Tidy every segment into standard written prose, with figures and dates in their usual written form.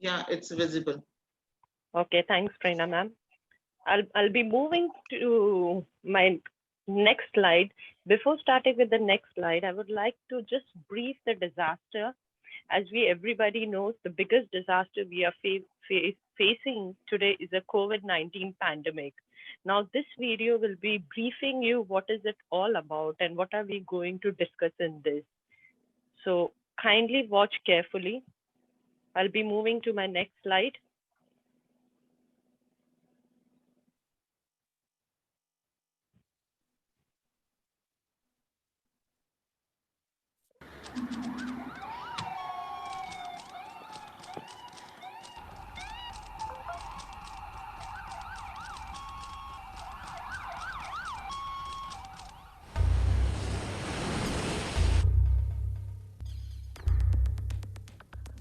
Yeah, it's visible. Okay, thanks, Prerna ma'am. I'll be moving to my next slide. Before starting with the next slide, I would like to just brief the disaster. As everybody knows, the biggest disaster we are facing today is a COVID-19 pandemic. Now, this video will be briefing you what is it all about and what are we going to discuss in this. So kindly watch carefully. I'll be moving to my next slide.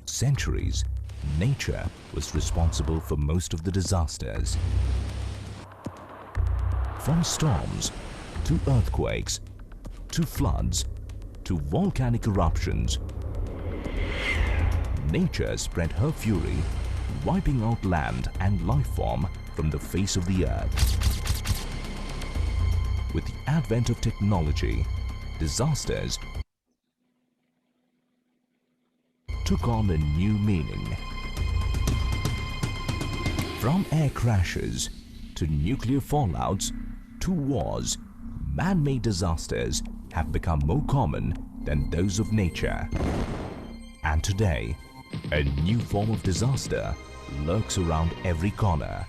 Centuries, nature was responsible for most of the disasters. From storms, to earthquakes, to floods, to volcanic eruptions, nature spread her fury, wiping out land and life form from the face of the earth. With the advent of technology, disasters took on a new meaning. From air crashes to nuclear fallouts to wars, man-made disasters have become more common than those of nature. And today, a new form of disaster lurks around every corner.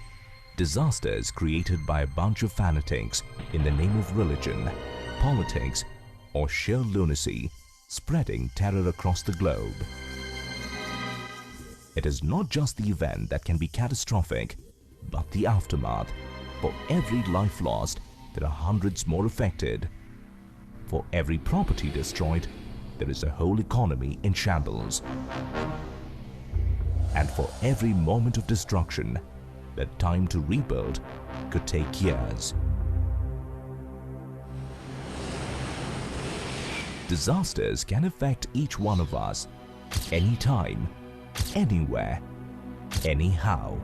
Disasters created by a bunch of fanatics in the name of religion, politics, or sheer lunacy, spreading terror across the globe. It is not just the event that can be catastrophic, but the aftermath. For every life lost, there are hundreds more affected. For every property destroyed, there is a whole economy in shambles. And for every moment of destruction, the time to rebuild could take years. Disasters can affect each one of us, anytime, anywhere, anyhow.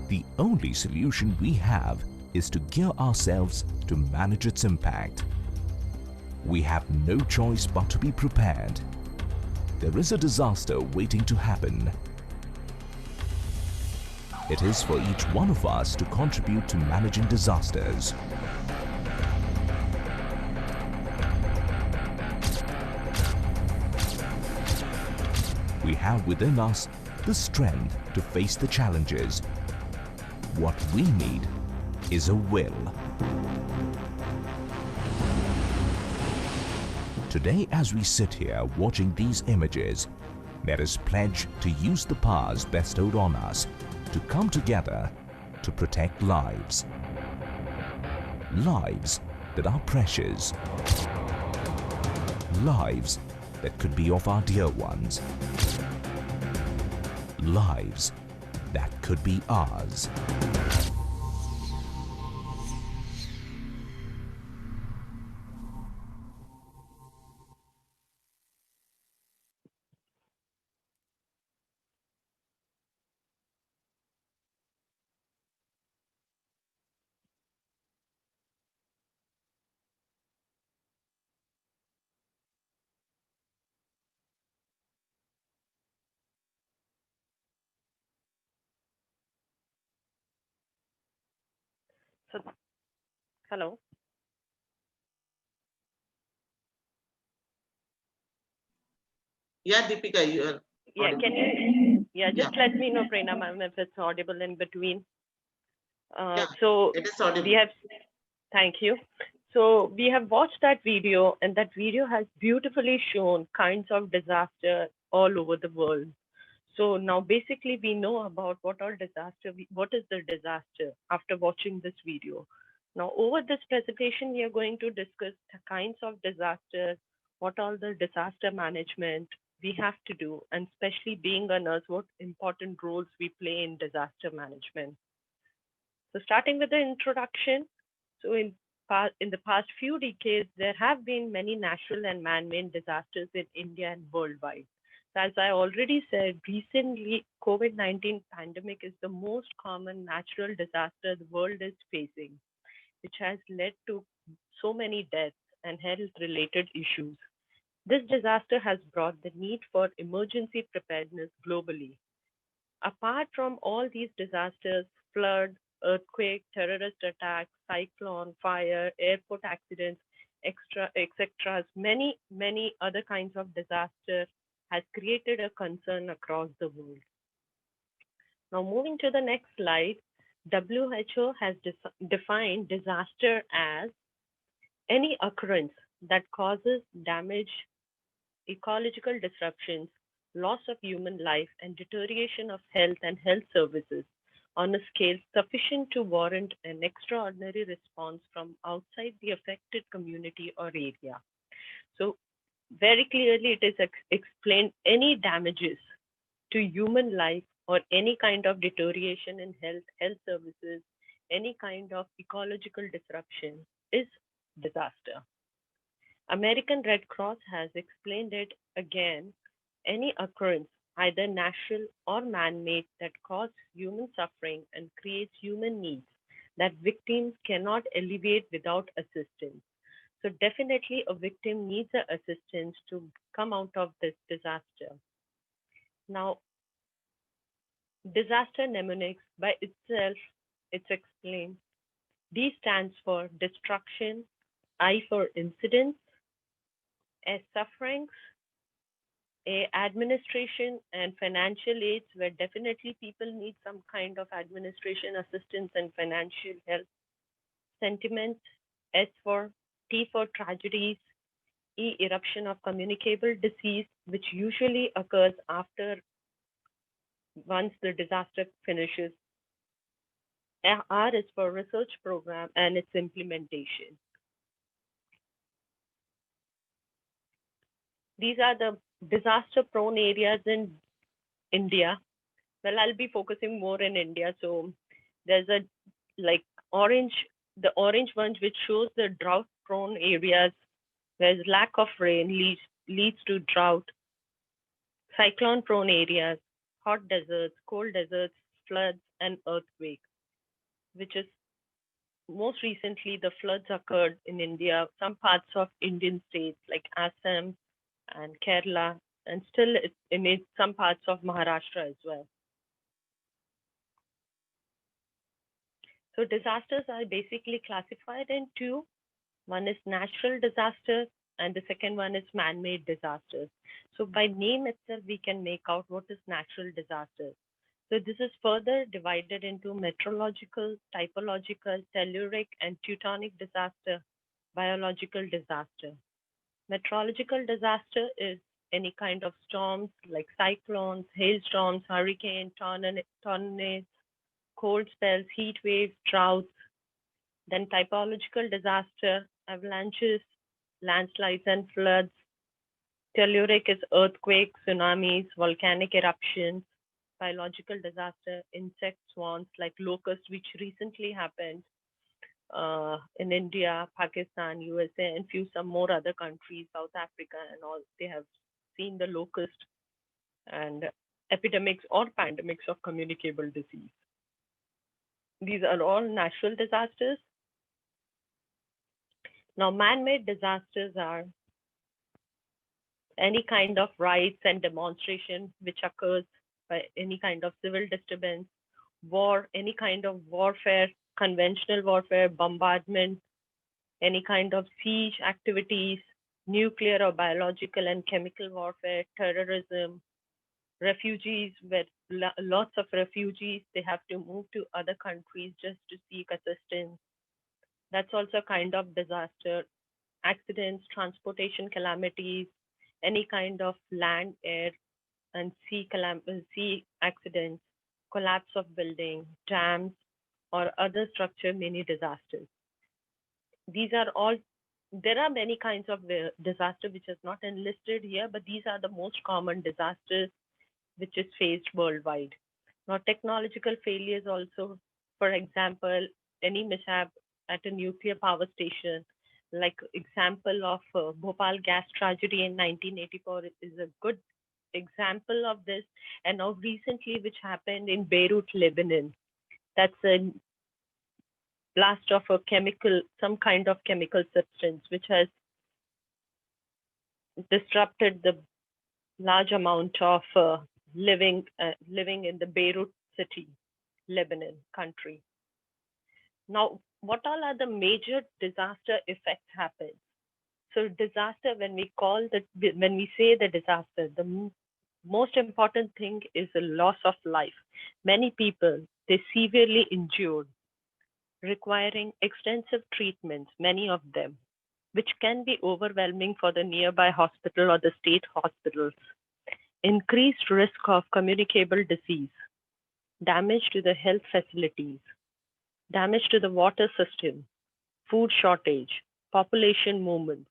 The only solution we have is to gear ourselves to manage its impact. We have no choice but to be prepared. There is a disaster waiting to happen. It is for each one of us to contribute to managing disasters. We have within us the strength to face the challenges. What we need is a will. Today, as we sit here watching these images, let us pledge to use the powers bestowed on us to come together to protect lives. Lives that are precious. Lives that could be of our dear ones. Lives that could be ours. So, hello. Yeah, Deepika, you are Yeah, audible. can you? Yeah, Yeah, just let me know, Prerna ma'am, if it's audible in between. yeah, So it is we audible. have, thank you. So we have watched that video, and that video has beautifully shown kinds of disaster all over the world. So now basically we know about what is the disaster after watching this video. Now over this presentation, we are going to discuss the kinds of disasters, what all the disaster management we have to do, and especially being a nurse, what important roles we play in disaster management. So starting with the introduction, so in the past few decades, there have been many natural and man-made disasters in India and worldwide. As I already said, recently COVID-19 pandemic is the most common natural disaster the world is facing, which has led to so many deaths and health-related issues. This disaster has brought the need for emergency preparedness globally. Apart from all these disasters, flood, earthquake, terrorist attacks, cyclone, fire, airport accidents, etc., many other kinds of disaster has created a concern across the world. Now, moving to the next slide, WHO has defined disaster as any occurrence that causes damage, ecological disruptions, loss of human life, and deterioration of health and health services on a scale sufficient to warrant an extraordinary response from outside the affected community or area. So, very clearly, it is explained any damages to human life or any kind of deterioration in health services, any kind of ecological disruption is disaster. American Red Cross has explained it again any occurrence, either natural or man made, that causes human suffering and creates human needs that victims cannot alleviate without assistance. So, definitely, a victim needs assistance to come out of this disaster. Now, disaster mnemonics by itself, it's explained. D stands for destruction, I for incidents, S sufferings, A administration and financial aids, where definitely people need some kind of administration assistance and financial help. Sentiments, S for T for tragedies, E eruption of communicable disease, which usually occurs after once the disaster finishes. R is for research program and its implementation. These are the disaster prone areas in India. Well, I'll be focusing more in India. So there's a like orange, the orange ones which shows the drought prone areas where lack of rain leads to drought, cyclone prone areas, hot deserts, cold deserts, floods, and earthquakes, which is most recently the floods occurred in India, some parts of Indian states like Assam and Kerala, and still in some parts of Maharashtra as well. So disasters are basically classified in two. One is natural disasters, and the second one is man-made disasters. So by name itself, we can make out what is natural disasters. So this is further divided into meteorological, typological, telluric, and teutonic disaster, biological disaster. Meteorological disaster is any kind of storms like cyclones, hailstorms, hurricane, tornadoes, cold spells, heat waves, droughts. Then typological disaster, avalanches, landslides, and floods. Telluric is earthquakes, tsunamis, volcanic eruptions. Biological disaster, insect swarms like locusts, which recently happened in India, Pakistan, USA, and few some more other countries, South Africa, and all. They have seen the locust and epidemics or pandemics of communicable disease. These are all natural disasters. Now, man-made disasters are any kind of riots and demonstration which occurs by any kind of civil disturbance, war, any kind of warfare, conventional warfare, bombardment, any kind of siege activities, nuclear or biological and chemical warfare, terrorism, refugees, where lots of refugees, they have to move to other countries just to seek assistance. That's also a kind of disaster. Accidents, transportation calamities, any kind of land, air, and sea accidents, collapse of building, dams, or other structure mini disasters. These are all, there are many kinds of disaster which is not enlisted here, but these are the most common disasters which is faced worldwide. Now, technological failures also, for example, any mishap at a nuclear power station, like example of Bhopal gas tragedy in 1984 is a good example of this. And now recently, which happened in Beirut, Lebanon, that's a blast of a chemical, some kind of chemical substance, which has disrupted the large amount of living in the Beirut city, Lebanon country. Now, what all are the major disaster effects happen? So disaster, when we say the disaster, the most important thing is the loss of life. Many people, they severely injured, requiring extensive treatments, many of them, which can be overwhelming for the nearby hospital or the state hospitals. Increased risk of communicable disease, damage to the health facilities, damage to the water system, food shortage, population movements,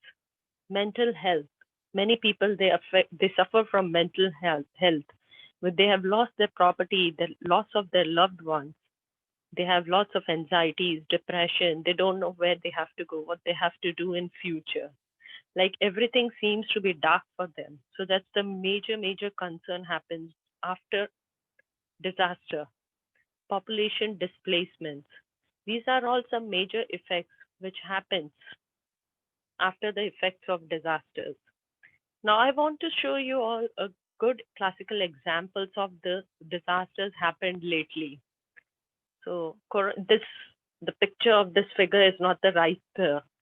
mental health. Many people they suffer from mental health. When they have lost their property, the loss of their loved ones. They have lots of anxieties, depression. They don't know where they have to go, what they have to do in future. Like everything seems to be dark for them. So that's the major concern happens after disaster. Population displacements. These are all some major effects which happens after the effects of disasters. Now I want to show you all a good classical examples of the disasters happened lately. So the picture of this figure is not the right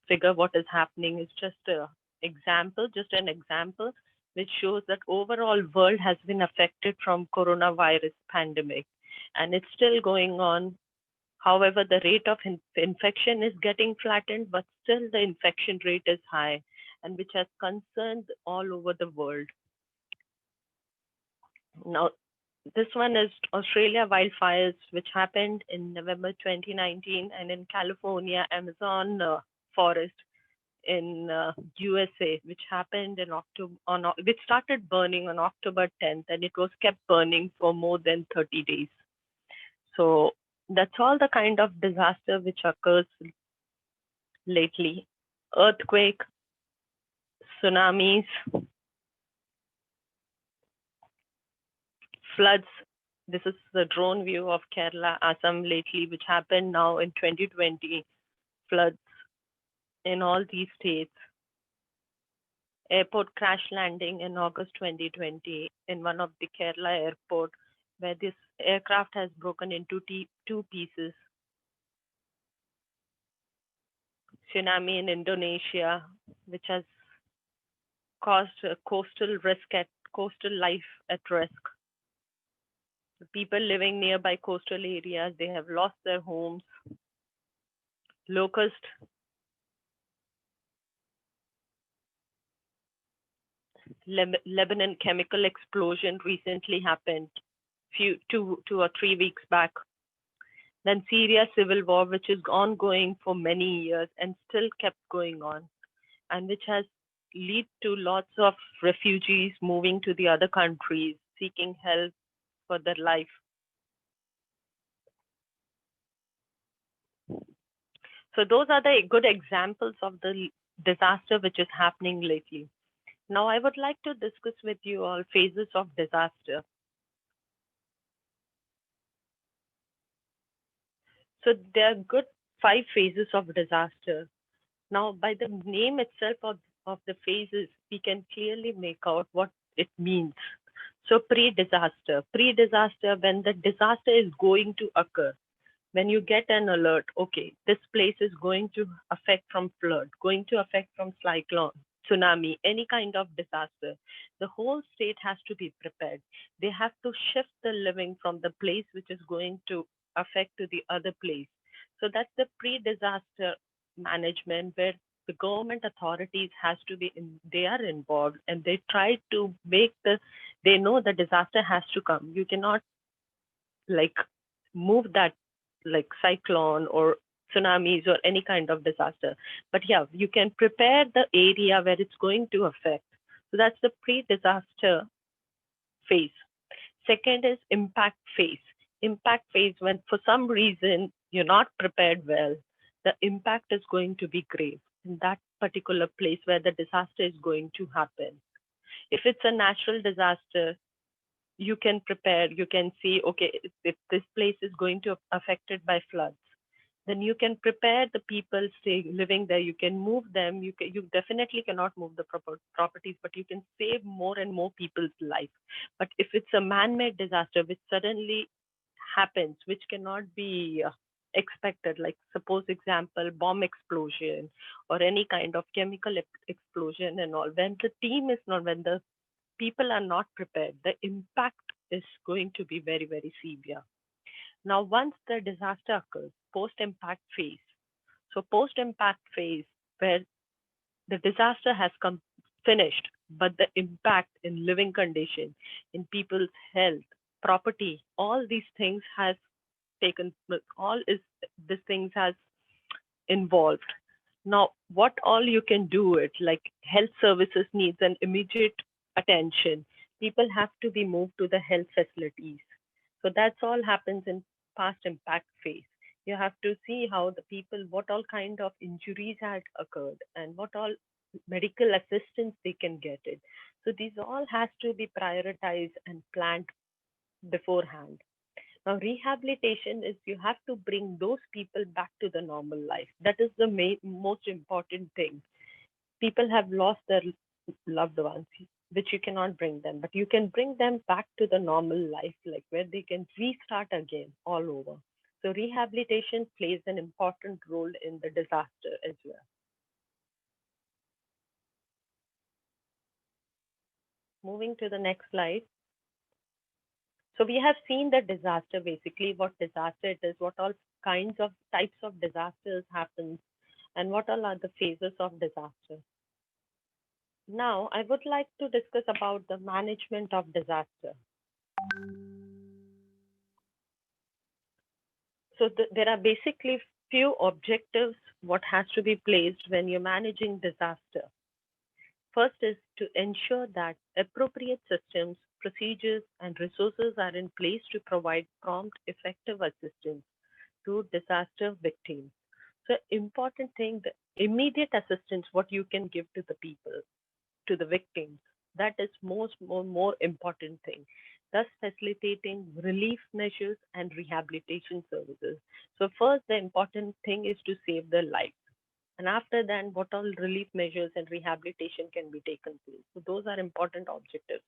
figure. What is happening is just an example, which shows that overall world has been affected from coronavirus pandemic, and it's still going on. However, the rate of infection is getting flattened, but still the infection rate is high, and which has concerns all over the world. Now, this one is Australia wildfires, which happened in November 2019, and in California, Amazon forest in USA, which happened in October, which started burning on October 10th, and it was kept burning for more than 30 days. So that's all the kind of disaster which occurs lately. Earthquake, tsunamis, floods. This is the drone view of Kerala, Assam lately, which happened now in 2020. Floods in all these states. Airport crash landing in August 2020 in one of the Kerala airport, where this aircraft has broken into two pieces. Tsunami in Indonesia, which has caused coastal life at risk. The people living nearby coastal areas, they have lost their homes. Locust, Lebanon chemical explosion recently happened, two or 3 weeks back. Then Syria civil war, which is ongoing for many years and still kept going on, and which has led to lots of refugees moving to the other countries, seeking help for their life. So those are the good examples of the disaster which is happening lately. Now I would like to discuss with you all phases of disaster. So there are good 5 phases of disaster. Now, by the name itself of the phases, we can clearly make out what it means. So pre-disaster, when the disaster is going to occur, when you get an alert, okay, this place is going to affect from flood, going to affect from cyclone, tsunami, any kind of disaster, the whole state has to be prepared. They have to shift the living from the place which is going to affect to the other place. So that's the pre-disaster management, where the government authorities has to be they are involved, and they try to make they know the disaster has to come. You cannot like move that like cyclone or tsunamis or any kind of disaster. But yeah, you can prepare the area where it's going to affect. So that's the pre-disaster phase. Second is impact phase. Impact phase, when for some reason you're not prepared well, the impact is going to be grave in that particular place where the disaster is going to happen. If it's a natural disaster, you can prepare, you can see, okay, if this place is going to affected by floods, then you can prepare the people living there, you can move them, you definitely cannot move the properties, but you can save more and more people's life. But if it's a man-made disaster which suddenly happens, which cannot be expected, like suppose example bomb explosion or any kind of chemical explosion and all, when the team is not, when the people are not prepared, the impact is going to be very, very severe. Now, once the disaster occurs, post-impact phase. So post-impact phase, where the disaster has come finished, but the impact in living condition, in people's health, property, all these things has taken, all is these things has involved. Now, what all you can do it, like health services needs an immediate attention. People have to be moved to the health facilities. So that's all happens in past impact phase. You have to see how the people, what all kind of injuries had occurred and what all medical assistance they can get it. So these all has to be prioritized and planned beforehand. Now, rehabilitation is you have to bring those people back to the normal life. That is the most important thing. People have lost their loved ones, which you cannot bring them, but you can bring them back to the normal life, like where they can restart again all over. So rehabilitation plays an important role in the disaster as well. Moving to the next slide. So we have seen the disaster, basically what disaster it is, what all kinds of types of disasters happens, and what all are the phases of disaster. Now, I would like to discuss about the management of disaster. So there are basically few objectives what has to be placed when you're managing disaster. First is to ensure that appropriate systems, procedures, and resources are in place to provide prompt, effective assistance to disaster victims. So important thing, the immediate assistance, what you can give to the people, to the victims, that is more important thing. Thus facilitating relief measures and rehabilitation services. So first, the important thing is to save their life. And after that, what all relief measures and rehabilitation can be taken place. So those are important objectives.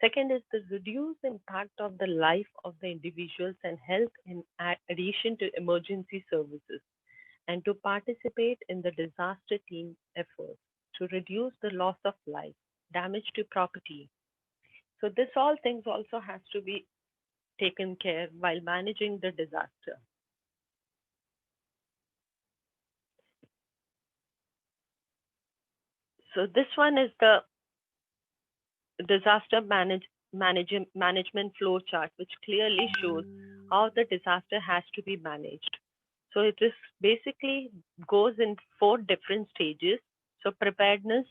Second is the reduce impact of the life of the individuals and health in addition to emergency services, and to participate in the disaster team efforts to reduce the loss of life, damage to property. So this all things also has to be taken care while managing the disaster. So this one is the disaster management flow chart, which clearly shows how the disaster has to be managed. So it is basically goes in 4 different stages. So preparedness,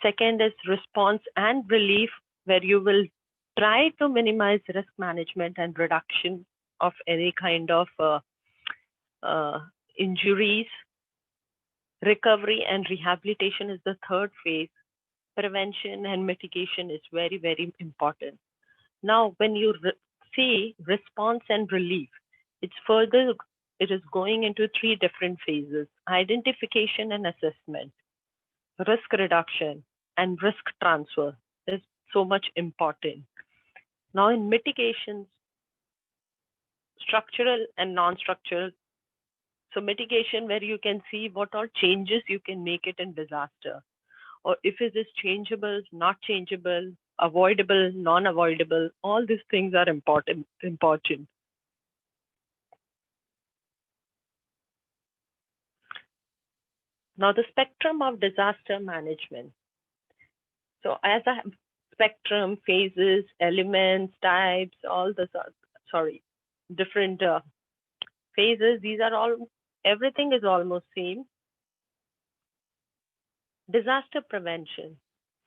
second is response and relief, where you will try to minimize risk management and reduction of any kind of injuries. Recovery and rehabilitation is the third phase. Prevention and mitigation is very, very important. Now, when you see response and relief, it is going into 3 different phases: identification and assessment, risk reduction, and risk transfer is so much important. Now, in mitigations, structural and non-structural. So mitigation, where you can see what all changes you can make it in disaster, or if it is changeable, not changeable, avoidable, non-avoidable, all these things are important. Now, the spectrum of disaster management. So as a spectrum, phases, elements, types, all the, different phases, these are all, everything is almost same. Disaster prevention.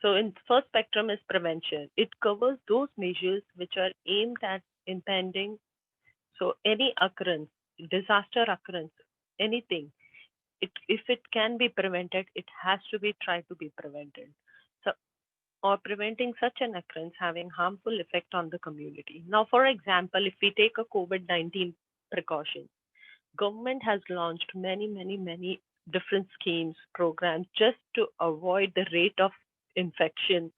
So in first spectrum is prevention. It covers those measures which are aimed at impending. So any occurrence, disaster occurrence, anything, if it can be prevented, it has to be tried to be prevented. So or preventing such an occurrence having harmful effect on the community. Now, for example, if we take a COVID-19 precaution, government has launched many different schemes, programs just to avoid the rate of infection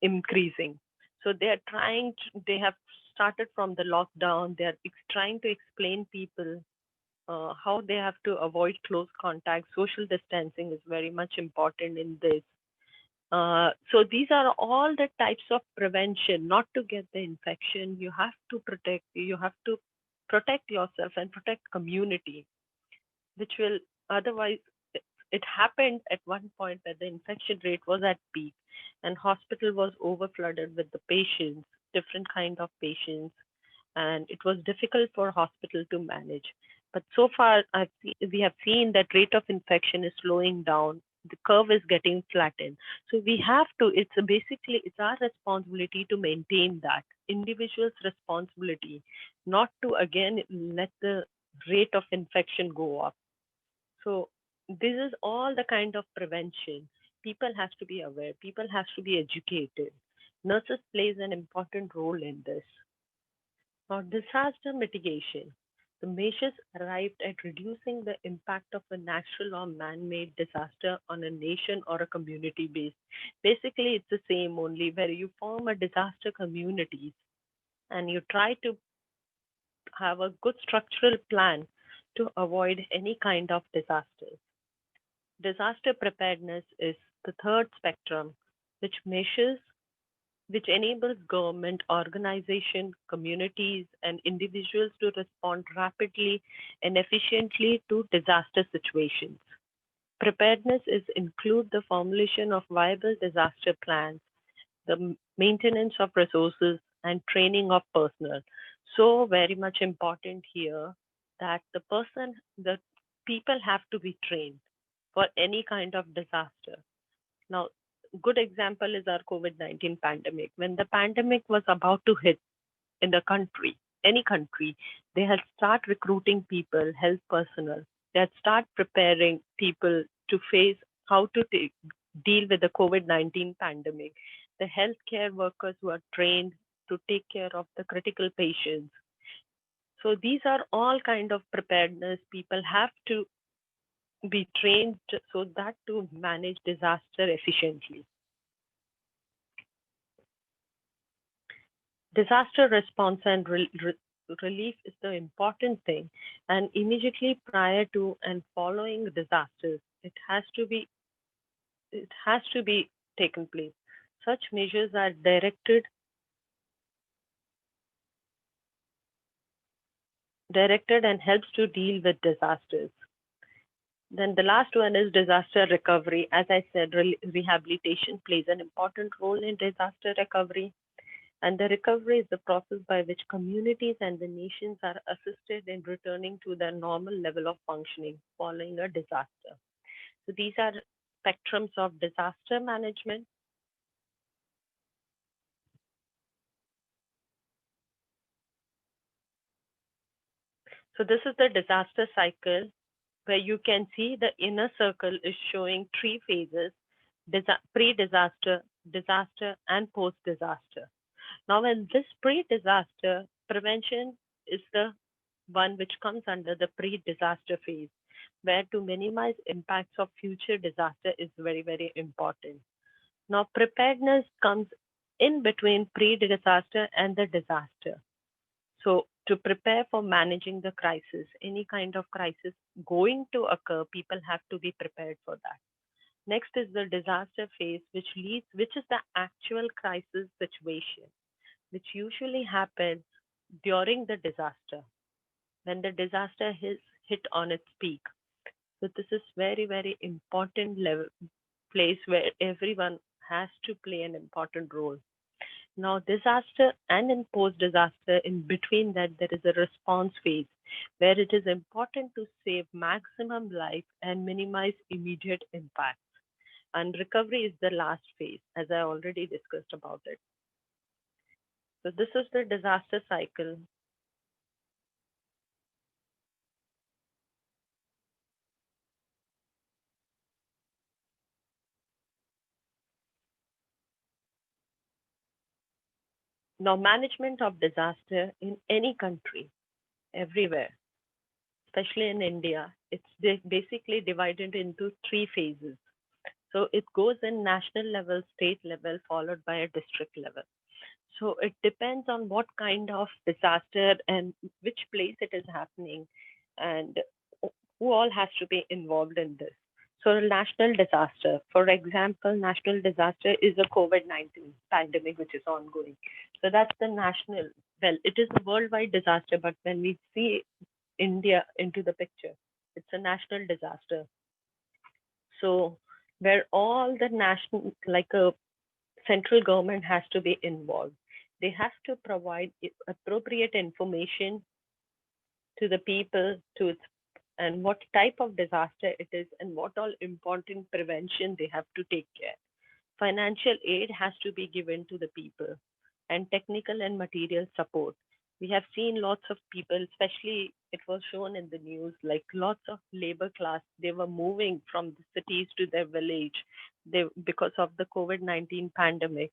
increasing. So they have started from the lockdown. They are trying to explain people how they have to avoid close contact. Social distancing is very much important in this. So these are all the types of prevention, not to get the infection. You have to protect yourself and protect community, which will otherwise it happened at one point where the infection rate was at peak and hospital was overflooded with the patients, different kind of patients, and it was difficult for hospital to manage. But so far, we have seen that rate of infection is slowing down. The curve is getting flattened. So we have to. It's our responsibility to maintain that individual's responsibility, not to again let the rate of infection go up. So this is all the kind of prevention. People has to be aware. People has to be educated. Nurses plays an important role in this. Now, disaster mitigation. The measures arrived at reducing the impact of a natural or man-made disaster on a nation or a community base. Basically, it's the same only where you form a disaster communities and you try to have a good structural plan to avoid any kind of disasters. Disaster preparedness is the third spectrum, which measures which enables government, organization, communities, and individuals to respond rapidly and efficiently to disaster situations. Preparedness is include the formulation of viable disaster plans, the maintenance of resources, and training of personnel. So very much important here that the people have to be trained for any kind of disaster. Now, good example is our COVID-19 pandemic. When the pandemic was about to hit in the country, any country, they had start recruiting people, health personnel. They had start preparing people to face how to deal with the COVID-19 pandemic. The healthcare workers were trained to take care of the critical patients. So these are all kind of preparedness. People have to be trained so that to manage disaster efficiently. Disaster response and relief is the important thing, and immediately prior to and following disasters, it has to be taken place. Such measures are directed and helps to deal with disasters. Then the last one is disaster recovery. As I said, rehabilitation plays an important role in disaster recovery. And the recovery is the process by which communities and the nations are assisted in returning to their normal level of functioning following a disaster. So these are spectrums of disaster management. So this is the disaster cycle where you can see the inner circle is showing three phases: pre-disaster, disaster, and post-disaster. Now, in this pre-disaster, prevention is the one which comes under the pre-disaster phase, where to minimize impacts of future disaster is very important. Now, preparedness comes in between pre-disaster and the disaster. So to prepare for managing the crisis, any kind of crisis going to occur, people have to be prepared for that. Next is the disaster phase, which is the actual crisis situation, which usually happens during the disaster, when the disaster is hit on its peak. So this is very important place where everyone has to play an important role. Now, disaster and in post-disaster, in between that, there is a response phase where it is important to save maximum life and minimize immediate impact. And recovery is the last phase, as I already discussed about it. So this is the disaster cycle. Now, management of disaster in any country, everywhere, especially in India, it's basically divided into three phases. So it goes in national level, state level, followed by a district level. So it depends on what kind of disaster and which place it is happening, and who all has to be involved in this. So national disaster, for example, national disaster is a COVID-19 pandemic which is ongoing. So that's the national. Well, it is a worldwide disaster, but when we see India into the picture, it's a national disaster. So where all the national, like a central government has to be involved. They have to provide appropriate information to the people to its, and what type of disaster it is and what all important prevention they have to take care. Financial aid has to be given to the people and technical and material support. We have seen lots of people, especially it was shown in the news, like lots of labor class, they were moving from the cities to their village because of the COVID-19 pandemic,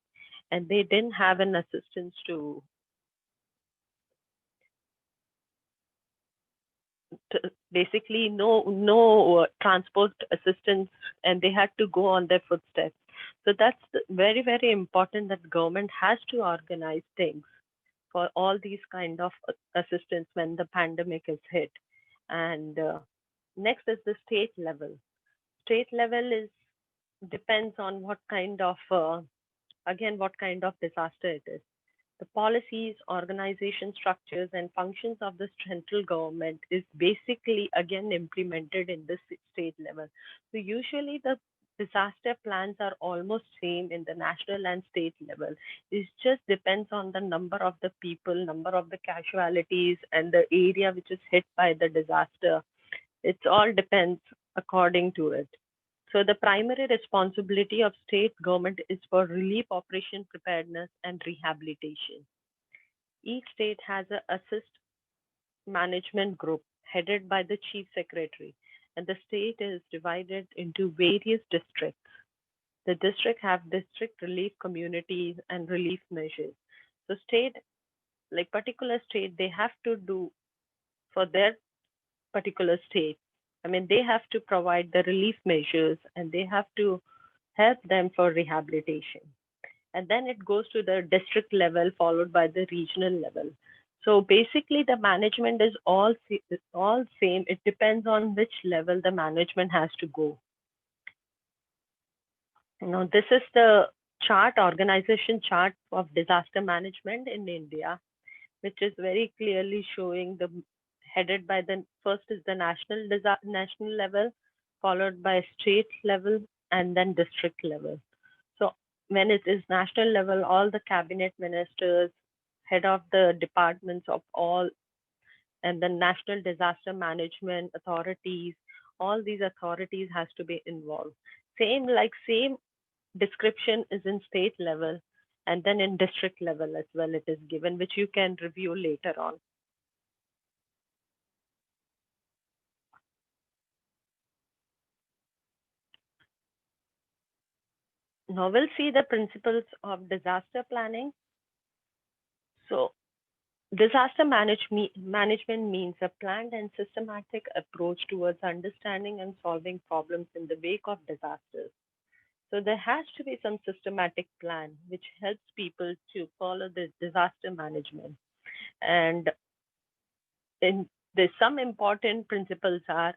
and they didn't have an assistance to basically no transport assistance, and they had to go on their footsteps. So that's very important that government has to organize things for all these kind of assistance when the pandemic is hit. And next is the state level. State level is depends on what kind of again what kind of disaster it is. The policies, organization structures, and functions of the central government is basically again implemented in the state level. So usually the disaster plans are almost same in the national and state level. It just depends on the number of the people, number of the casualties, and the area which is hit by the disaster. It all depends according to it. So the primary responsibility of state government is for relief operation preparedness and rehabilitation. Each state has a assist management group headed by the chief secretary, and the state is divided into various districts. The district have district relief communities and relief measures. So state, like particular state, they have to do for their particular state. I mean, they have to provide the relief measures and they have to help them for rehabilitation. And then it goes to the district level, followed by the regional level. So basically, the management is all same. It depends on which level the management has to go. Now, this is the chart, organization chart of disaster management in India, which is very clearly showing the headed by the first is the national level, followed by state level, and then district level. So when it is national level, all the cabinet ministers, head of the departments of all, and the national disaster management authorities, all these authorities has to be involved. Same description is in state level, and then in district level as well it is given, which you can review later on. Now we'll see the principles of disaster planning. So disaster management means a planned and systematic approach towards understanding and solving problems in the wake of disasters. So there has to be some systematic plan which helps people to follow this disaster management. And there's some important principles are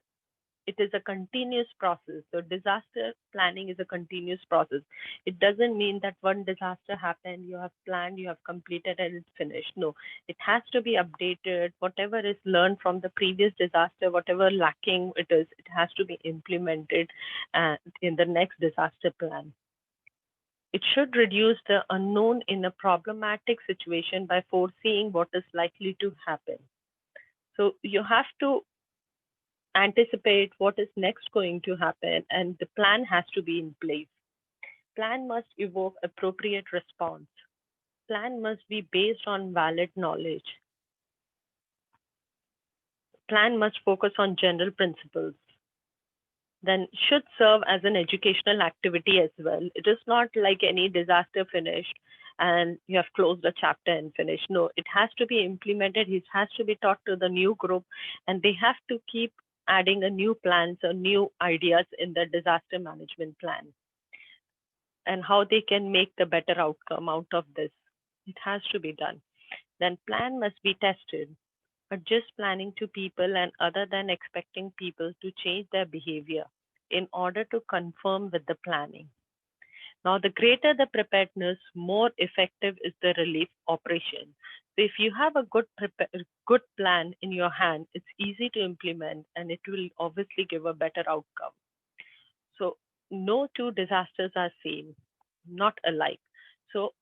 it is a continuous process. So disaster planning is a continuous process. It doesn't mean that one disaster happened, you have planned, you have completed, and it's finished. No, it has to be updated. Whatever is learned from the previous disaster, whatever lacking it is, it has to be implemented in the next disaster plan. It should reduce the unknown in a problematic situation by foreseeing what is likely to happen. So you have to anticipate what is next going to happen, and the plan has to be in place. Plan must evoke appropriate response. Plan must be based on valid knowledge. Plan must focus on general principles. Then should serve as an educational activity as well. It is not like any disaster finished and you have closed the chapter and finished. No, it has to be implemented. It has to be taught to the new group, and they have to keep adding a new plans or new ideas in the disaster management plan, and how they can make the better outcome out of this. It has to be done. Then plan must be tested. But just planning to people and other than expecting people to change their behavior in order to confirm with the planning. Now, the greater the preparedness, more effective is the relief operation. So if you have a good plan in your hand, it's easy to implement and it will obviously give a better outcome. So no two disasters are same, not alike. So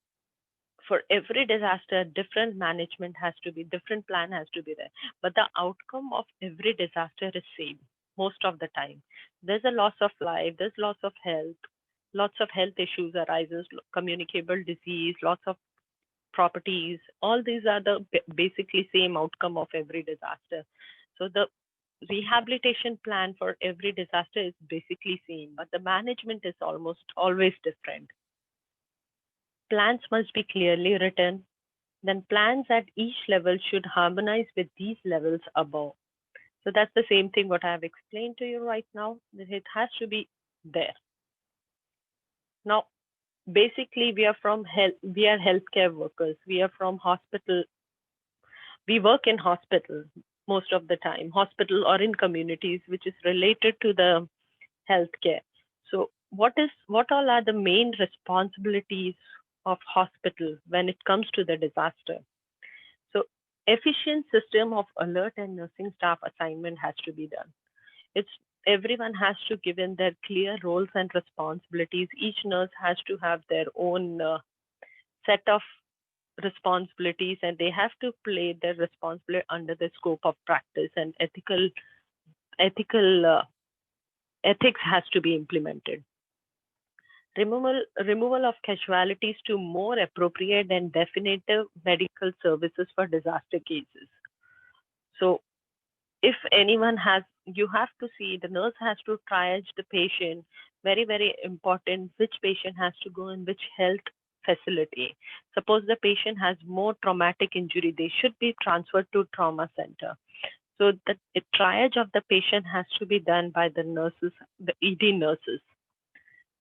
for every disaster, different management has to be, different plan has to be there. But the outcome of every disaster is same most of the time. There's a loss of life, there's loss of health, lots of health issues arises, communicable disease, lots of properties. All these are the basically same outcome of every disaster. So the rehabilitation plan for every disaster is basically same, but the management is almost always different. Plans must be clearly written. Then plans at each level should harmonize with these levels above. So that's the same thing what I have explained to you right now, that it has to be there. Now, basically we are from health, we are healthcare workers, we are from hospital, we work in hospital most of the time, hospital or in communities, which is related to the healthcare. So what all are the main responsibilities of hospital when it comes to the disaster? So efficient system of alert and nursing staff assignment has to be done. It's everyone has to give in their clear roles and responsibilities. Each nurse has to have their own set of responsibilities, and they have to play their responsibility under the scope of practice, and ethical ethics has to be implemented. Removal of casualties to more appropriate and definitive medical services for disaster cases. So if anyone has, you have to see, the nurse has to triage the patient, very, very important, which patient has to go in which health facility. Suppose the patient has more traumatic injury, they should be transferred to trauma center. So the triage of the patient has to be done by the nurses, the ED nurses.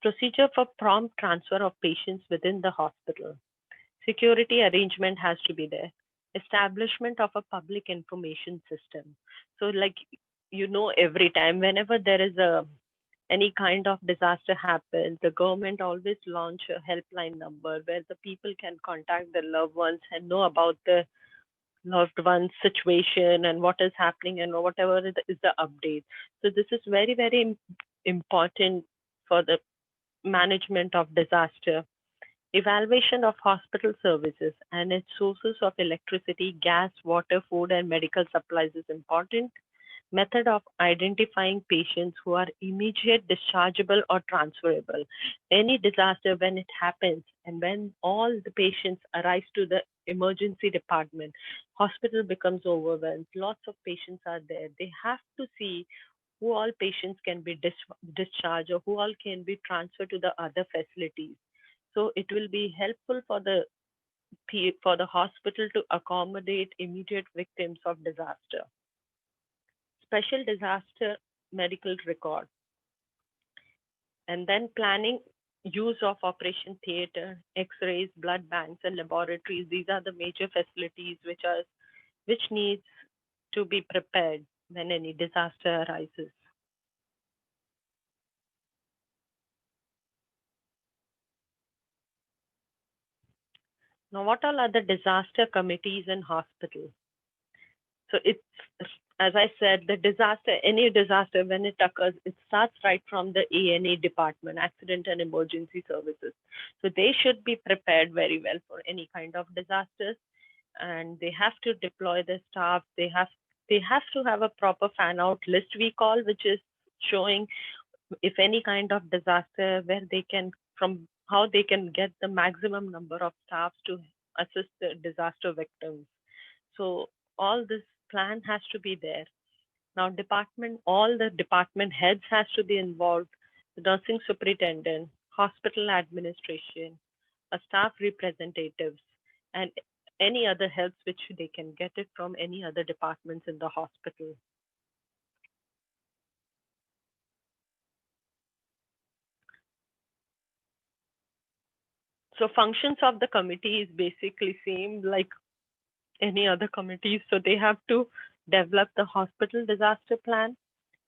Procedure for prompt transfer of patients within the hospital. Security arrangement has to be there. Establishment of a public information system. So like, every time whenever there is any kind of disaster happens, the government always launch a helpline number where the people can contact their loved ones and know about the loved one's situation and what is happening and whatever is the update. So this is very, very important for the management of disaster. Evaluation of hospital services and its sources of electricity, gas, water, food, and medical supplies is important. Method of identifying patients who are immediate, dischargeable, or transferable. Any disaster, when it happens and when all the patients arrive to the emergency department, hospital becomes overwhelmed. Lots of patients are there. They have to see who all patients can be discharged or who all can be transferred to the other facilities. So it will be helpful for the hospital to accommodate immediate victims of disaster. Special disaster medical record. And then planning use of operation theater, x-rays, blood banks, and laboratories. These are the major facilities which needs to be prepared when any disaster arises. Now, what all are the disaster committees in hospital? So it's, as I said, any disaster, when it occurs, it starts right from the A&E department, Accident and Emergency Services. So they should be prepared very well for any kind of disasters, and they have to deploy the staff. They have to have a proper fan out list, we call, which is showing if any kind of disaster, where they can, from how they can get the maximum number of staffs to assist the disaster victims. So all this plan has to be there. Now all the department heads has to be involved, the nursing superintendent, hospital administration, a staff representatives, and any other helps which they can get it from any other departments in the hospital. So functions of the committee is basically same like any other committees. So they have to develop the hospital disaster plan,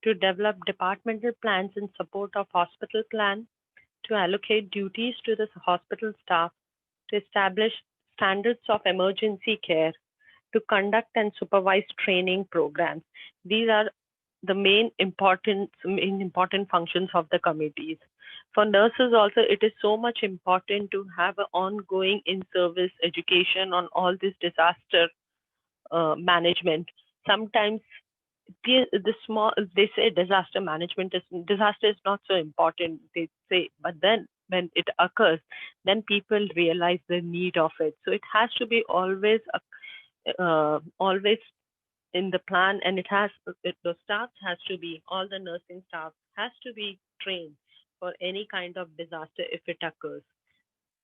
to develop departmental plans in support of hospital plan, to allocate duties to the hospital staff, to establish standards of emergency care, to conduct and supervise training programs. These are the main important functions of the committees. For nurses also, it is so much important to have an ongoing in-service education on all this disaster management. Sometimes the small they say disaster is not so important, they say, but then when it occurs, then people realize the need of it. So it has to be always in the plan, and the staff has to be, all the nursing staff has to be trained for any kind of disaster if it occurs.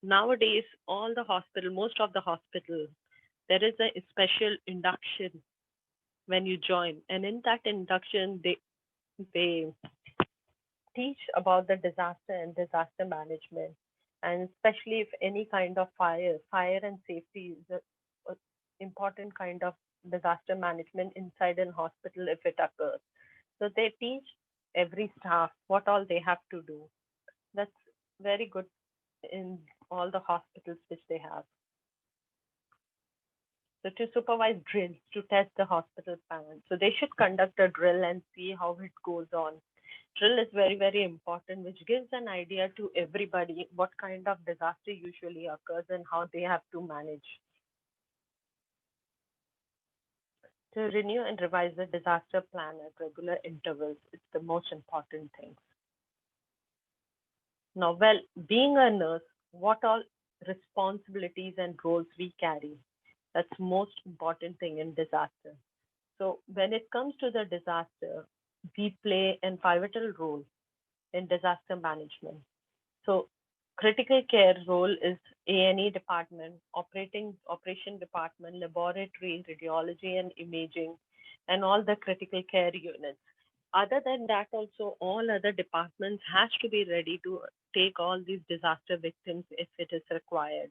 Nowadays, most of the hospital, there is a special induction when you join, and in that induction, they teach about the disaster and disaster management, and especially if any kind of fire and safety is a important kind of disaster management inside an hospital if it occurs. So they teach every staff what all they have to do. That's very good in all the hospitals which they have. So to supervise drills to test the hospital plan. So they should conduct a drill and see how it goes on. Drill is very, very important, which gives an idea to everybody what kind of disaster usually occurs and how they have to manage. To renew and revise the disaster plan at regular intervals, it's the most important thing. Now, well, being a nurse, what all responsibilities and roles we carry? That's most important thing in disaster. So when it comes to the disaster, we play a pivotal role in disaster management. So critical care role is A&E department, operation department, laboratory, radiology and imaging, and all the critical care units. Other than that, also all other departments has to be ready to take all these disaster victims if it is required.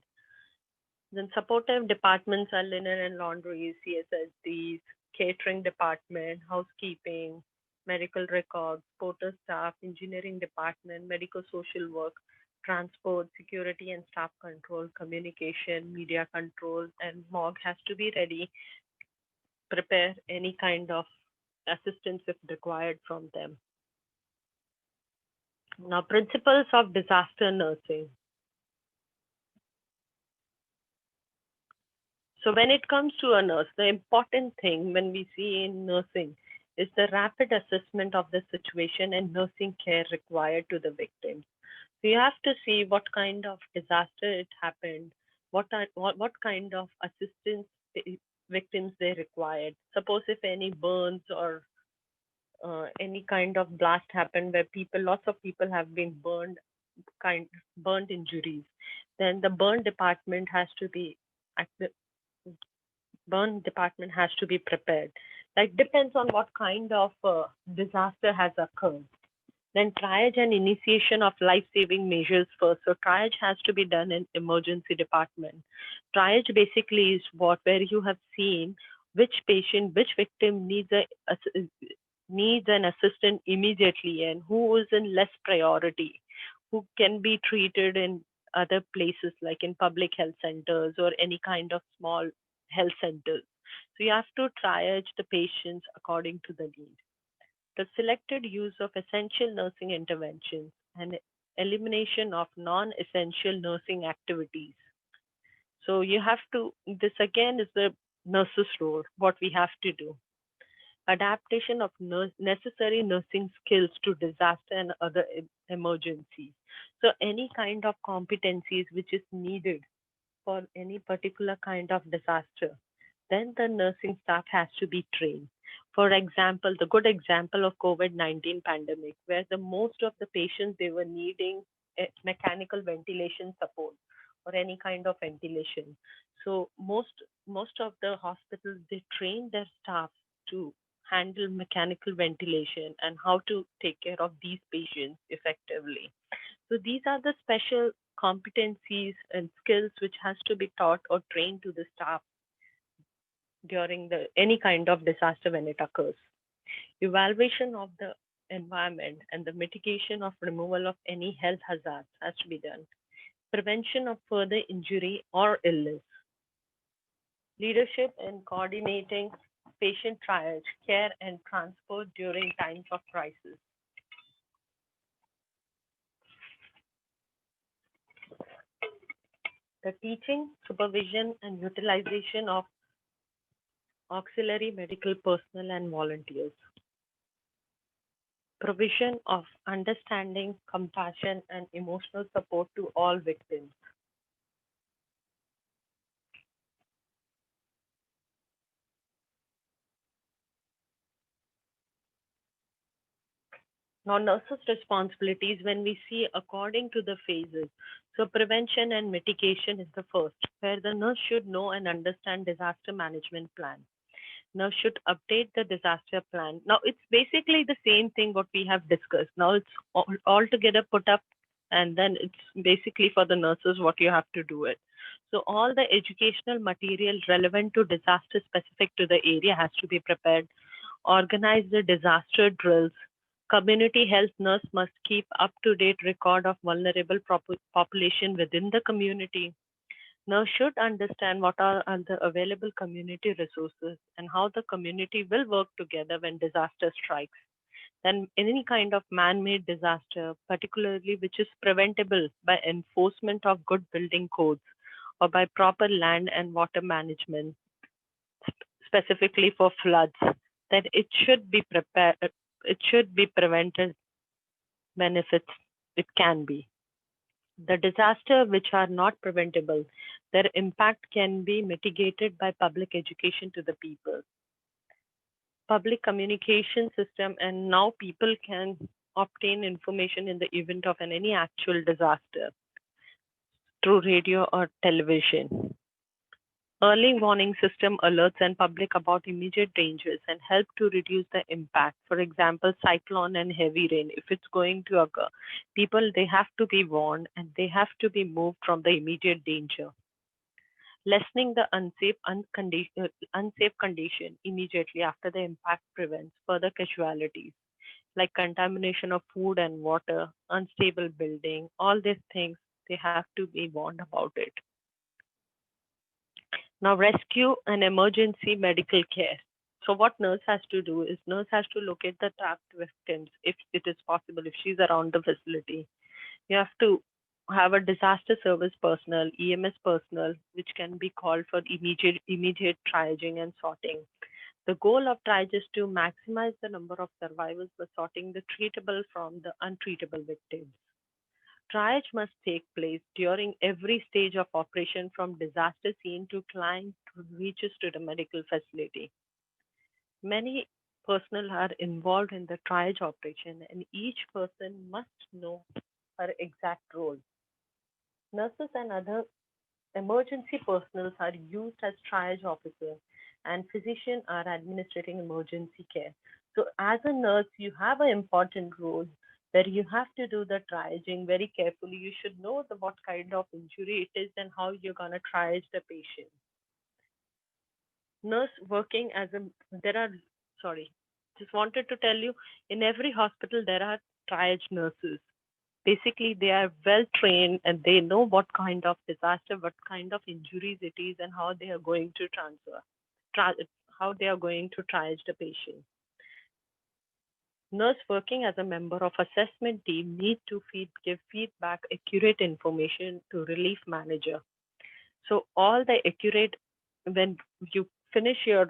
Then supportive departments are linen and laundry, CSSDs, catering department, housekeeping, medical records, porter staff, engineering department, medical social work, transport, security and staff control, communication, media control, and MOG has to be ready, prepare any kind of assistance if required from them. Now, principles of disaster nursing. So when it comes to a nurse, the important thing when we see in nursing is the rapid assessment of the situation and nursing care required to the victims. So you have to see what kind of disaster it happened, what kind of assistance victims they required. Suppose if any burns or any kind of blast happened where lots of people have been burnt injuries, then the burn department has to be prepared. Like depends on what kind of disaster has occurred. Then triage and initiation of life-saving measures first. So triage has to be done in emergency department. Triage basically is where you have seen which victim needs an assistant immediately and who is in less priority, who can be treated in other places like in public health centers or any kind of small health centers. So you have to triage the patients according to the need. The selected use of essential nursing interventions and elimination of non-essential nursing activities. So this again is the nurse's role, what we have to do. Adaptation of necessary nursing skills to disaster and other emergencies. So any kind of competencies which is needed for any particular kind of disaster, then the nursing staff has to be trained. For example, the good example of COVID-19 pandemic, where the most of the patients, they were needing mechanical ventilation support, or any kind of ventilation. So most of the hospitals, they train their staff to handle mechanical ventilation and how to take care of these patients effectively. So these are the special competencies and skills which has to be taught or trained to the staff during the any kind of disaster when it occurs. Evaluation of the environment and the mitigation of removal of any health hazards has to be done. Prevention of further injury or illness. Leadership in coordinating patient triage, care, and transport during times of crisis. The teaching, supervision, and utilization of auxiliary medical personnel and volunteers. Provision of understanding, compassion, and emotional support to all victims. Now, nurses' responsibilities, when we see according to the phases. So, prevention and mitigation is the first, where the nurse should know and understand disaster management plan. Nurse should update the disaster plan. Now, it's basically the same thing what we have discussed. Now, it's all together put up, and then it's basically for the nurses what you have to do it. So, all the educational material relevant to disaster specific to the area has to be prepared. Organize the disaster drills. Community health nurse must keep up-to-date record of vulnerable population within the community. Nurse should understand what are the available community resources and how the community will work together when disaster strikes. Then any kind of man-made disaster, particularly which is preventable by enforcement of good building codes or by proper land and water management, specifically for floods, that it should be prepared, it should be prevented when if it can be. The disaster which are not preventable, their impact can be mitigated by public education to the people. Public communication system, and now people can obtain information in the event of any actual disaster through radio or television. Early warning system alerts and public about immediate dangers and help to reduce the impact. For example, cyclone and heavy rain, if it's going to occur, people, they have to be warned and they have to be moved from the immediate danger. Lessening the unsafe condition immediately after the impact prevents further casualties like contamination of food and water, unstable building, all these things, they have to be warned about it. Now, rescue and emergency medical care. So what nurse has to do is nurse has to locate the trapped victims if it is possible, if she's around the facility. You have to have a disaster service personnel, EMS personnel, which can be called for immediate triaging and sorting. The goal of triage is to maximize the number of survivors by sorting the treatable from the untreatable victims. Triage must take place during every stage of operation from disaster scene to client reaches to the medical facility. Many personnel are involved in the triage operation and each person must know her exact role. Nurses and other emergency personnel are used as triage officers and physicians are administering emergency care. So as a nurse, you have an important role where you have to do the triaging very carefully. You should know what kind of injury it is and how you're going to triage the patient. Nurse working as a, there are, sorry, just wanted to tell you, in every hospital, there are triage nurses. Basically, they are well trained and they know what kind of disaster, what kind of injuries it is, and how they are going to how they are going to triage the patient. Nurse working as a member of assessment team need to give feedback, accurate information to relief manager. So all the accurate, when you finish your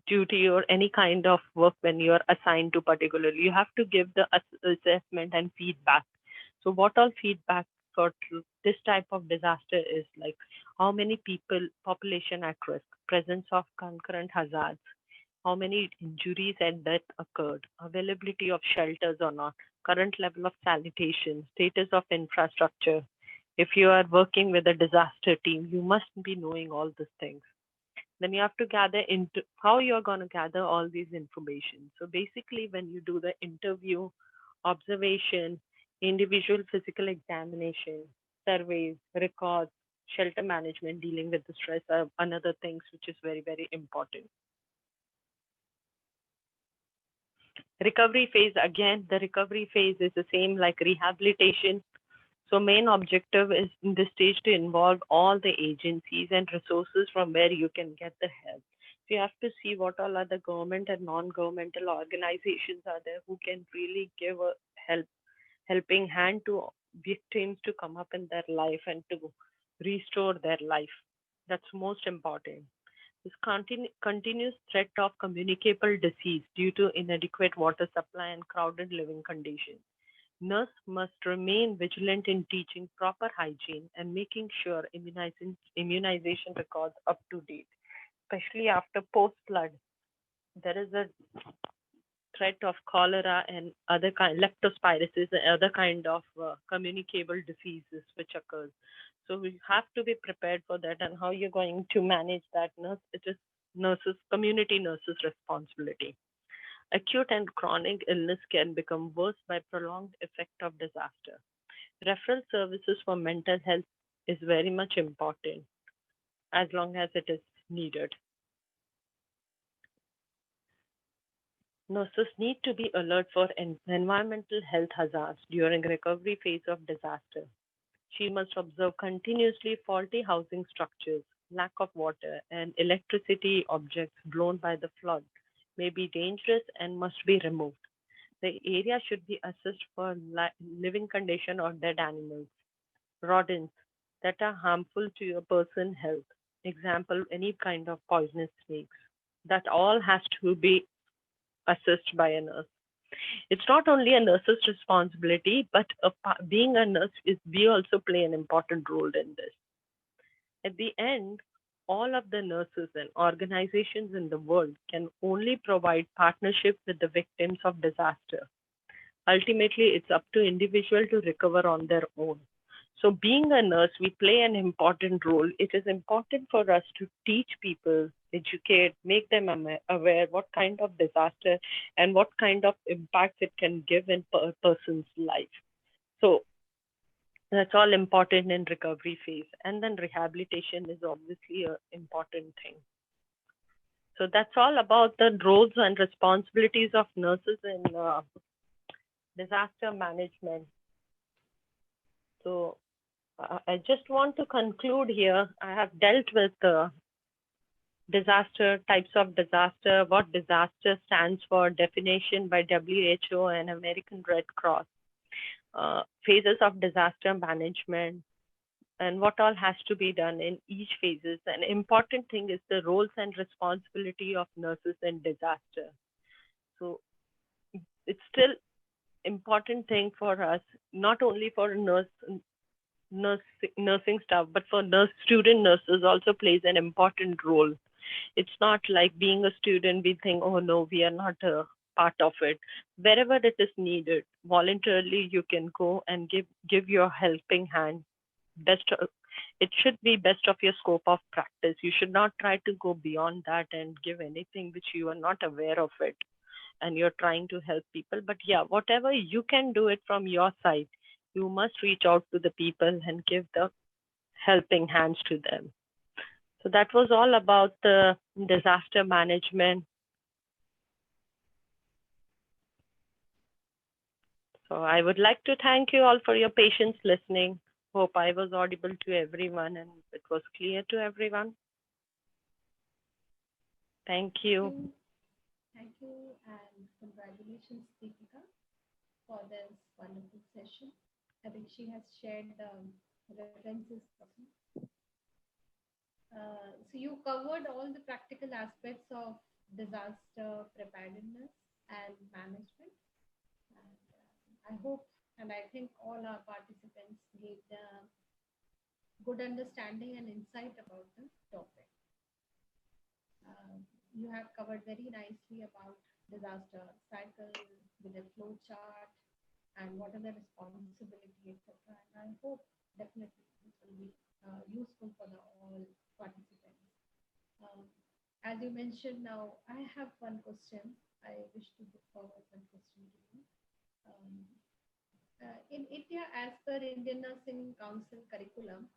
duty or any kind of work when you're assigned to particularly, you have to give the assessment and feedback. So what all feedback for this type of disaster is like how many people, population at risk, presence of concurrent hazards, how many injuries and death occurred, availability of shelters or not, current level of sanitation, status of infrastructure, If you are working with a disaster team, you must be knowing all these things. Then you have to gather into how you're going to gather all these information. So basically, when you do the interview, observation, individual physical examination, surveys, records, shelter management, dealing with the stress are another things which is very, very important. Recovery phase, again, the recovery phase is the same like rehabilitation. So main objective is in this stage to involve all the agencies and resources from where you can get the help. So you have to see what all other government and non-governmental organizations are there who can really give a helping hand to victims to come up in their life and to restore their life. That's most important. This continuous threat of communicable disease due to inadequate water supply and crowded living conditions. Nurse must remain vigilant in teaching proper hygiene and making sure immunization records up to date, especially after post-flood. There is a threat of cholera and other kind leptospirosis and other kind of communicable diseases which occurs. So we have to be prepared for that, and how you're going to manage that. It is community nurses responsibility. Acute and chronic illness can become worse by prolonged effect of disaster. Referral services for mental health is very much important as long as it is needed. Nurses need to be alert for environmental health hazards during recovery phase of disaster. She must observe continuously faulty housing structures, lack of water, and electricity objects blown by the flood may be dangerous and must be removed. The area should be assessed for living condition or dead animals, rodents that are harmful to your person health. Example, any kind of poisonous snakes. That all has to be assessed by a nurse. It's not only a nurse's responsibility, but being a nurse is we also play an important role in this. At the end, all of the nurses and organizations in the world can only provide partnership with the victims of disaster. Ultimately, it's up to individual to recover on their own. So being a nurse, we play an important role. It is important for us to teach people, educate, make them aware what kind of disaster and what kind of impact it can give in a person's life. So that's all important in recovery phase. And then rehabilitation is obviously an important thing. So that's all about the roles and responsibilities of nurses in disaster management. So I just want to conclude here. I have dealt with disaster, types of disaster, what disaster stands for, definition by WHO and American Red Cross, phases of disaster management, and what all has to be done in each phases. An important thing is the roles and responsibility of nurses in disaster. So it's still important thing for us, not only for nursing staff, but for student nurses also plays an important role. It's not like being a student, we think, oh no, we are not a part of it. Wherever it is needed, voluntarily you can go and give your helping hand. It should be best of your scope of practice. You should not try to go beyond that and give anything which you are not aware of it and you're trying to help people. But yeah, whatever you can do it from your side, you must reach out to the people and give the helping hands to them. So that was all about the disaster management. So I would like to thank you all for your patience listening. Hope I was audible to everyone and it was clear to everyone. Thank you. Thank you and congratulations, Deepika, for this wonderful session. I think she has shared the references. So you covered all the practical aspects of disaster preparedness and management. And I hope and I think all our participants gave the good understanding and insight about the topic. You have covered very nicely about disaster cycle with a flow chart and what are the responsibility, etc. And I hope definitely which will be useful for the all participants. Um, as you mentioned now, I have one question. I wish to put forward one question to you. Um, in India, as per Indian Nursing Council curriculum,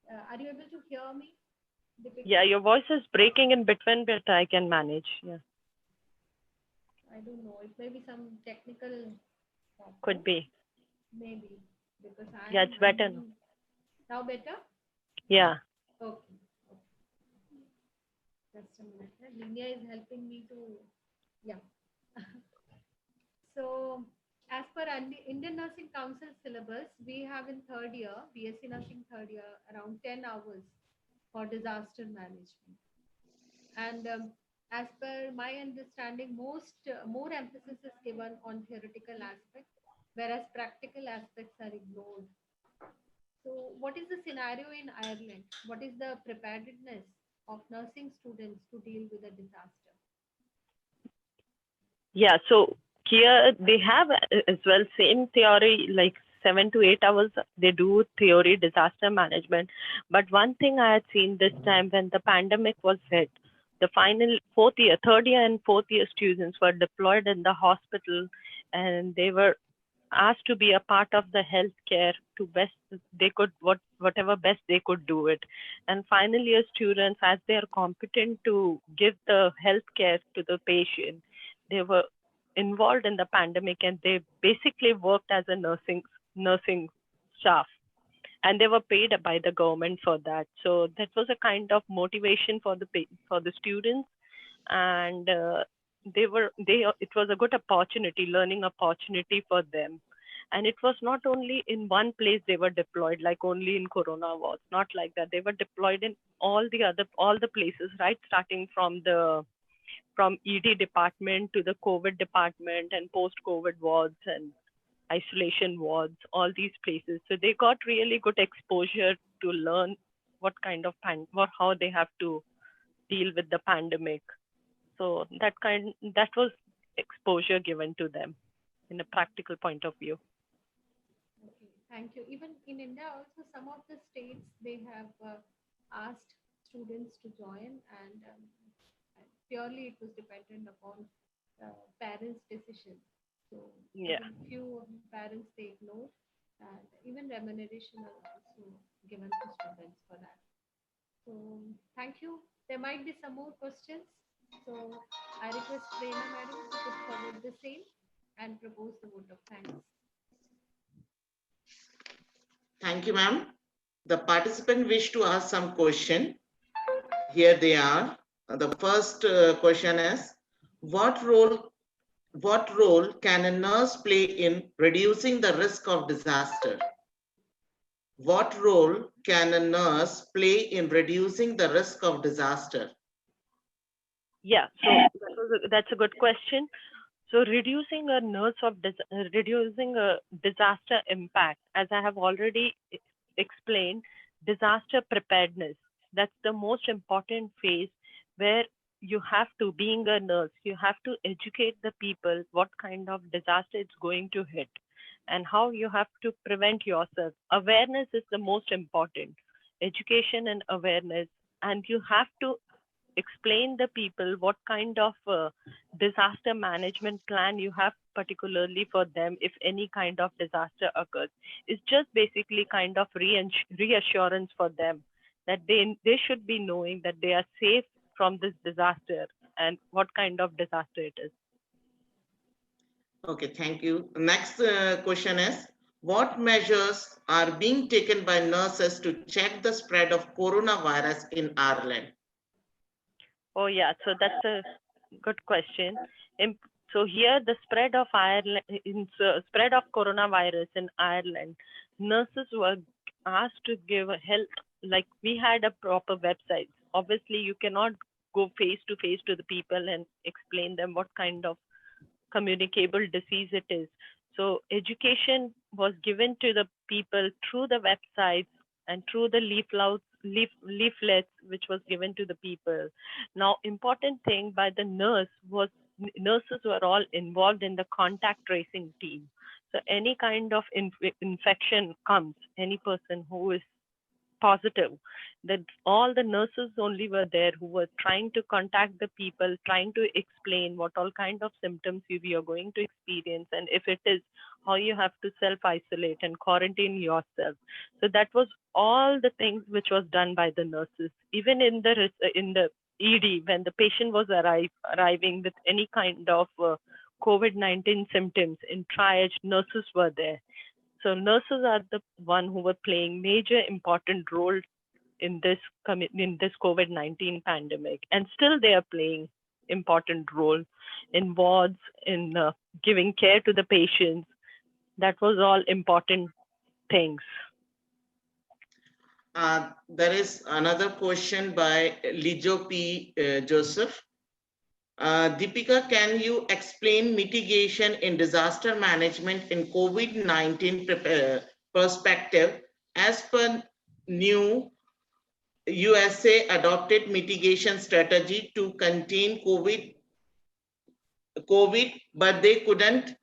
are you able to hear me, Deepika? Yeah, your voice is breaking in between, but I can manage. Yeah, I don't know. It may be some technical problem. could be. Maybe because I Yeah, am it's better now. unable- now better. Yeah. Okay. Just a minute. Linia is helping me to, yeah. So, as per Indian Nursing Council syllabus, we have in third year, BSc Nursing third year, around 10 hours for disaster management. And as per my understanding, more emphasis is given on theoretical aspects, whereas practical aspects are ignored. So, what is the scenario in Ireland? What is the preparedness of nursing students to deal with a disaster? Yeah, so here they have as well same theory, like 7 to 8 hours they do theory disaster management. But one thing I had seen this time when the pandemic was hit, the final third year and fourth year students were deployed in the hospital, and they were asked to be a part of the healthcare to best they could whatever best they could do it. And final year students, as they are competent to give the healthcare to the patient, they were involved in the pandemic, and they basically worked as a nursing staff, and they were paid by the government for that. So that was a kind of motivation for the students. And it was a good opportunity, learning opportunity for them. And it was not only in one place they were deployed, like only in corona was not like that. They were deployed in all the places, right, starting from ED department to the COVID department and post-COVID wards and isolation wards, all these places. So they got really good exposure to learn what kind of how they have to deal with the pandemic. So that was exposure given to them in a practical point of view. Okay, thank you. Even in India, also some of the states they have asked students to join, and purely it was dependent upon parents' decision. So Yeah. even few of the parents they ignored, and even remuneration are also given to students for that. So thank you. There might be some more questions. So I request Prerna madam to put forward the same and propose the vote of thanks. Thank you, ma'am. The participant wish to ask some question. Here they are. The first question is, what role can a nurse play in reducing the risk of disaster? What role can a nurse play in reducing the risk of disaster? Yeah, so that's a good question. So reducing a disaster impact, as I have already explained, disaster preparedness, that's the most important phase, where you have to, being a nurse, you have to educate the people what kind of disaster it's going to hit and how you have to prevent yourself. Awareness is the most important, education and awareness. And you have to explain the people what kind of disaster management plan you have particularly for them if any kind of disaster occurs. It's just basically kind of reassurance for them that they should be knowing that they are safe from this disaster and what kind of disaster it is. Okay, thank you. Next question is, what measures are being taken by nurses to check the spread of coronavirus in Ireland? Oh yeah, so that's a good question. So here the spread of spread of coronavirus in Ireland, nurses were asked to give a health, like we had a proper website. Obviously, you cannot go face to face to the people and explain them what kind of communicable disease it is. So education was given to the people through the websites and through the leaflets which was given to the people. Now, important thing by the nurses were all involved in the contact tracing team. So any kind of infection comes, any person who is positive, that all the nurses only were there who were trying to contact the people, trying to explain what all kind of symptoms you are going to experience, and if it is, how you have to self isolate and quarantine yourself. So that was all the things which was done by the nurses. Even in the ED, when the patient was arriving with any kind of COVID-19 symptoms in triage, nurses were there. So nurses are the one who were playing major important role in this COVID-19 pandemic, and still they are playing important role in wards, in giving care to the patients. That was all important things. There is another question by Lijo P. Joseph. Deepika, can you explain mitigation in disaster management in COVID-19 perspective as per new USA adopted mitigation strategy to contain COVID, but they couldn't.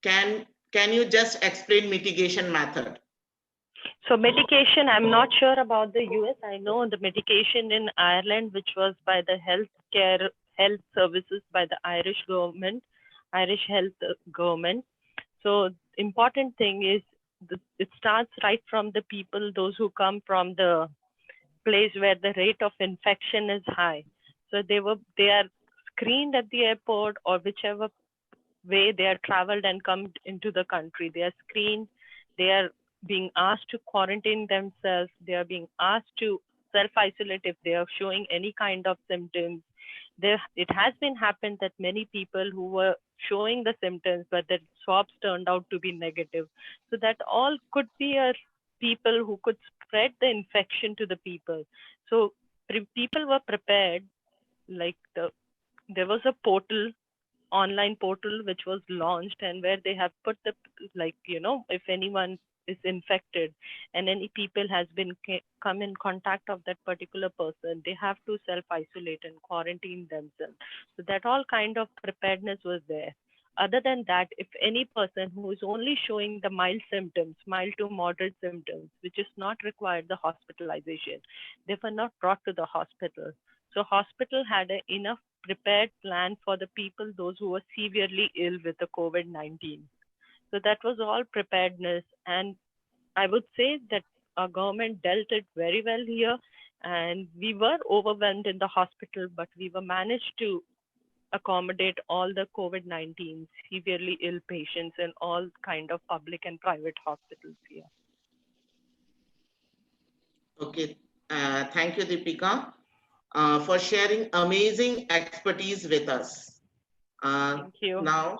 Can you just explain mitigation method? So mitigation, I'm not sure about the US. I know the mitigation in Ireland, which was by the health services by the Irish government, Irish health government. So important thing is it starts right from the people, those who come from the place where the rate of infection is high. So they are screened at the airport, or whichever way they are traveled and come into the country. They are screened. They are being asked to quarantine themselves. They are being asked to self-isolate if they are showing any kind of symptoms. It has been happened that many people who were showing the symptoms, but the swabs turned out to be negative. So that all could be people who could spread the infection to the people. So people were prepared. Like there was a portal, online portal, which was launched, and where they have put the, like, if anyone is infected and any people has been come in contact of that particular person, they have to self-isolate and quarantine themselves. So that all kind of preparedness was there. Other than that, if any person who is only showing the mild symptoms, mild to moderate symptoms, which is not required the hospitalization, they were not brought to the hospital. So hospital had enough prepared plan for the people, those who were severely ill with the COVID-19. So that was all preparedness. And I would say that our government dealt it very well here. And we were overwhelmed in the hospital, but we were managed to accommodate all the COVID-19 severely ill patients in all kind of public and private hospitals here. Okay, thank you, Deepika, for sharing amazing expertise with us. Thank you. Now,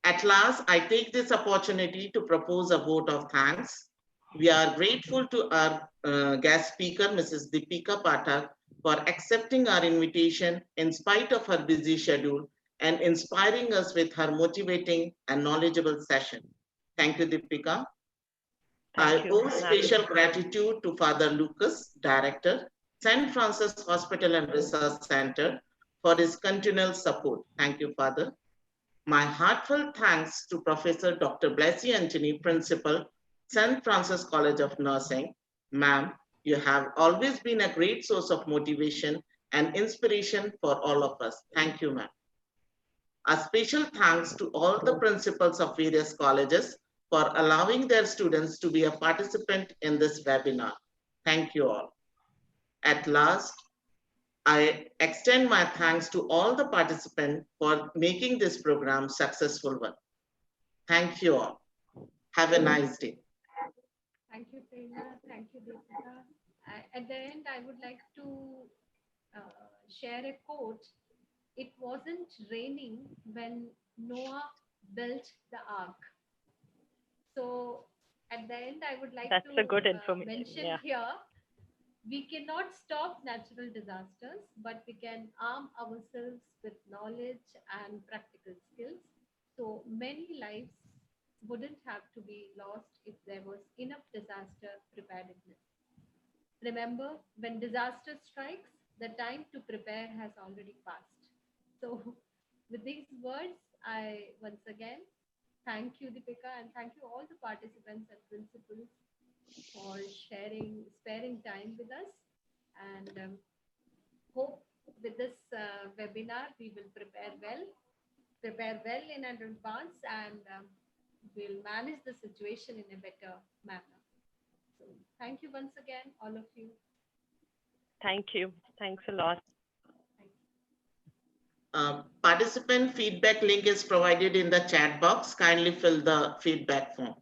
at last, I take this opportunity to propose a vote of thanks. We are grateful to our guest speaker, Mrs. Deepika Pathak, for accepting our invitation in spite of her busy schedule and inspiring us with her motivating and knowledgeable session. Thank you, Deepika. I owe special gratitude to Father Lucas, Director, St. Francis Hospital and Research Center, for his continual support. Thank you, Father. My heartfelt thanks to Professor Dr. Blessy Antony, Principal, St. Francis College of Nursing. Ma'am, you have always been a great source of motivation and inspiration for all of us. Thank you, ma'am. A special thanks to all the principals of various colleges for allowing their students to be a participant in this webinar. Thank you all. At last, I extend my thanks to all the participants for making this program successful one. Thank you all. Have a nice day. Thank you, Prerna. Thank you, Deepika. At the end, I would like to share a quote. It wasn't raining when Noah built the ark. So at the end, I would like That's to a good information. mention here, we cannot stop natural disasters, but we can arm ourselves with knowledge and practical skills. So many lives wouldn't have to be lost if there was enough disaster preparedness. Remember, when disaster strikes, the time to prepare has already passed. So with these words, I once again thank you, Deepika, and thank you all the participants and principals for sparing time with us. And hope with this webinar, we will prepare well in advance, and we'll manage the situation in a better manner. So thank you once again, all of you. Thank you. Thanks a lot. Participant feedback link is provided in the chat box. Kindly fill the feedback form.